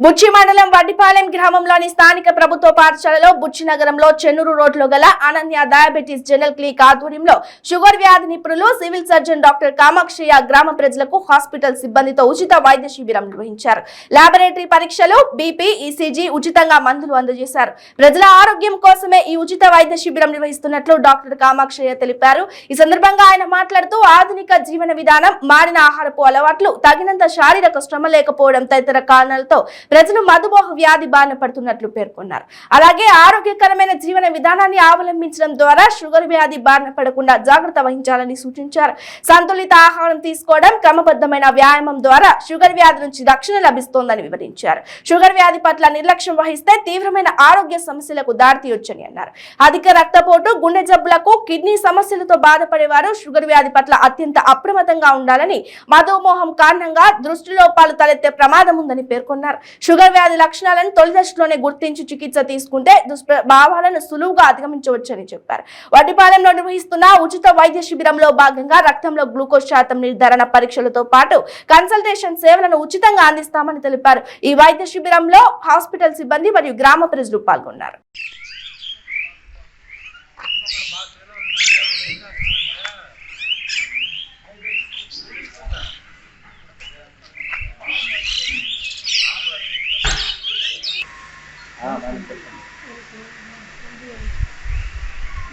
బుచ్చి మండలం వడ్డిపాలెం గ్రామంలోని స్థానిక ప్రభుత్వ పాఠశాలలో బుచ్చి నగరంలో చెన్నూరు రోడ్లో గల అనన్య డయాబెటీస్ జనరల్ క్లినిక్ ఆధ్వర్యంలో షుగర్ వ్యాధి నిపుణులు సివిల్ సర్జన్ డాక్టర్ కామాక్షయ్య గ్రామ ప్రజలకు హాస్పిటల్ సిబ్బందితో ఉచిత వైద్య శిబిరం నిర్వహించారు. లాబొరేటరీ పరీక్షలు, బీపీ, ఈసీజీ, ఉచితంగా మందులు అందజేశారు. ప్రజల ఆరోగ్యం కోసమే ఈ ఉచిత వైద్య శిబిరం నిర్వహిస్తున్నట్లు డాక్టర్ కామాక్షయ్య తెలిపారు. ఈ సందర్భంగా ఆయన మాట్లాడుతూ ఆధునిక జీవన విధానం, మారిన ఆహారపు అలవాట్లు, తగినంత శారీరక శ్రమ లేకపోవడం తదితర కారణాలతో ప్రజలు మధుమేహ వ్యాధి బారిన పడుతున్నట్లు పేర్కొన్నారు. అలాగే ఆరోగ్యకరమైన జీవన విధానాన్ని అవలంబించడం ద్వారా షుగర్ వ్యాధి బారిన పడకుండా జాగ్రత్త వహించాలని సూచించారు. సంతులిత ఆహారం తీసుకోవడం, క్రమబద్ధమైన వ్యాయామం ద్వారా షుగర్ వ్యాధి నుంచి రక్షణ లభిస్తోందని వివరించారు. షుగర్ వ్యాధి పట్ల నిర్లక్ష్యం వహిస్తే తీవ్రమైన ఆరోగ్య సమస్యలకు దారితీయొచ్చని అన్నారు. అధిక రక్తపోటు, గుండె జబ్బులకు, కిడ్నీ సమస్యలతో బాధపడేవారు షుగర్ వ్యాధి పట్ల అత్యంత అప్రమత్తంగా ఉండాలని, మధుమేహం కారణంగా దృష్టి లోపాలు తలెత్తే ప్రమాదం ఉందని పేర్కొన్నారు. షుగర్ వ్యాధి లక్షణాలను తొలి దశలోనే గుర్తించి చికిత్స తీసుకుంటే దుష్ప్రభావాలను సులువుగా అధిగమించవచ్చని చెప్పారు. వడ్డిపాలెంలో నిర్వహిస్తున్న ఉచిత వైద్య శిబిరంలో భాగంగా రక్తంలో గ్లూకోజ్ శాతం నిర్ధారణ పరీక్షలతో పాటు కన్సల్టేషన్ సేవలను ఉచితంగా అందిస్తామని తెలిపారు. ఈ వైద్య శిబిరంలో హాస్పిటల్ సిబ్బంది మరియు గ్రామ ప్రజలు పాల్గొన్నారు.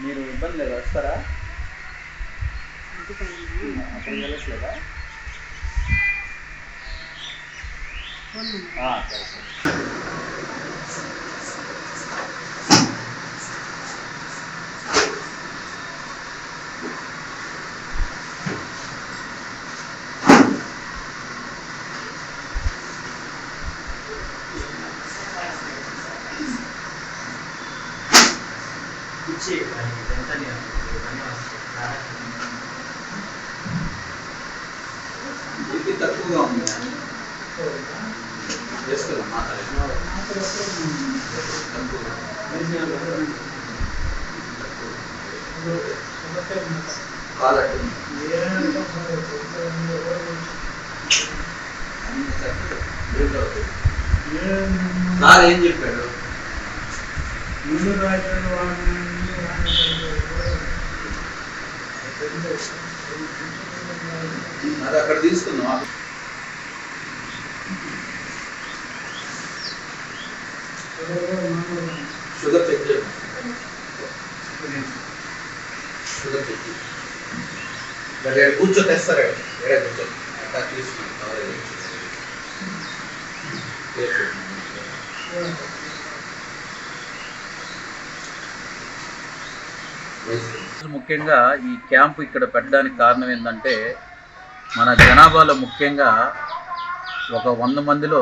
మీరు ఇబ్బంది లేదు, వస్తారా? అక్కడ వెళ్ళట్లేదా? ఇది తక్కువగా ఉంది, వేసుకున్నాం సార్ ఏం చెప్పాడు? అది అక్కడ తీసుకుందాం. షుగర్ చెక్ చేయండి, షుగర్ చెక్ చేయండి. కూర్చో తెస్తారా? ఎక్కడ కూర్చోండి, అట్లా తీసుకున్నాం. ముఖ్యంగా ఈ క్యాంపు ఇక్కడ పెట్టడానికి కారణం ఏంటంటే, మన జనాభాలో ముఖ్యంగా ఒక 100 మందిలో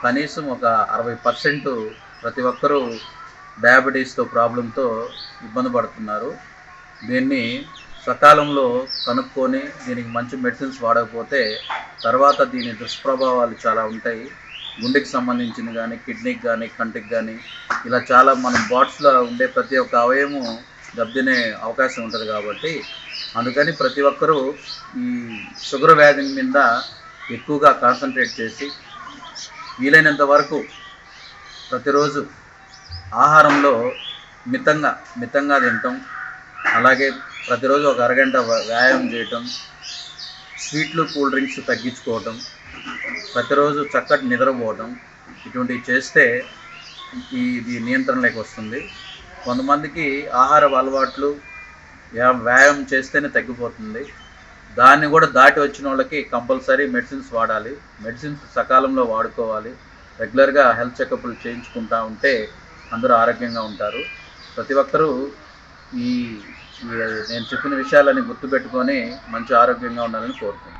కనీసం ఒక 60% ప్రతి ఒక్కరూ డయాబెటీస్తో ప్రాబ్లంతో ఇబ్బంది పడుతున్నారు. దీన్ని సకాలంలో కనుక్కొని దీనికి మంచి మెడిసిన్స్ వాడకపోతే తర్వాత దీని దుష్ప్రభావాలు చాలా ఉంటాయి. గుండెకి సంబంధించిన కానీ, కిడ్నీకి కానీ, కంటికి కానీ, ఇలా చాలా మన బాడీలో ఉండే ప్రతి ఒక్క అవయవం దెబ్బతినే అవకాశం ఉంటుంది. కాబట్టి అందుకని ప్రతి ఒక్కరూ ఈ షుగర్ వ్యాధి మీద ఎక్కువగా కాన్సన్ట్రేట్ చేసి వీలైనంత వరకు ప్రతిరోజు ఆహారంలో మితంగా తినటం, అలాగే ప్రతిరోజు ఒక అరగంట వ్యాయామం చేయటం, స్వీట్లు, కూల్ డ్రింక్స్ తగ్గించుకోవటం, ప్రతిరోజు చక్కటి నిద్రపోవటం, ఇటువంటివి చేస్తే ఇది నియంత్రణలోకి వస్తుంది. కొంతమందికి ఆహార అలవాట్లు వ్యాయామం చేస్తేనే తగ్గిపోతుంది. దాన్ని కూడా దాటి వచ్చిన వాళ్ళకి కంపల్సరీ మెడిసిన్స్ వాడాలి. మెడిసిన్స్ సకాలంలో వాడుకోవాలి. రెగ్యులర్గా హెల్త్ చెకప్లు చేయించుకుంటూ ఉంటే అందరూ ఆరోగ్యంగా ఉంటారు. ప్రతి ఒక్కరూ నేను చెప్పిన విషయాలని గుర్తుపెట్టుకొని మంచి ఆరోగ్యంగా ఉండాలని కోరుకుంటున్నాను.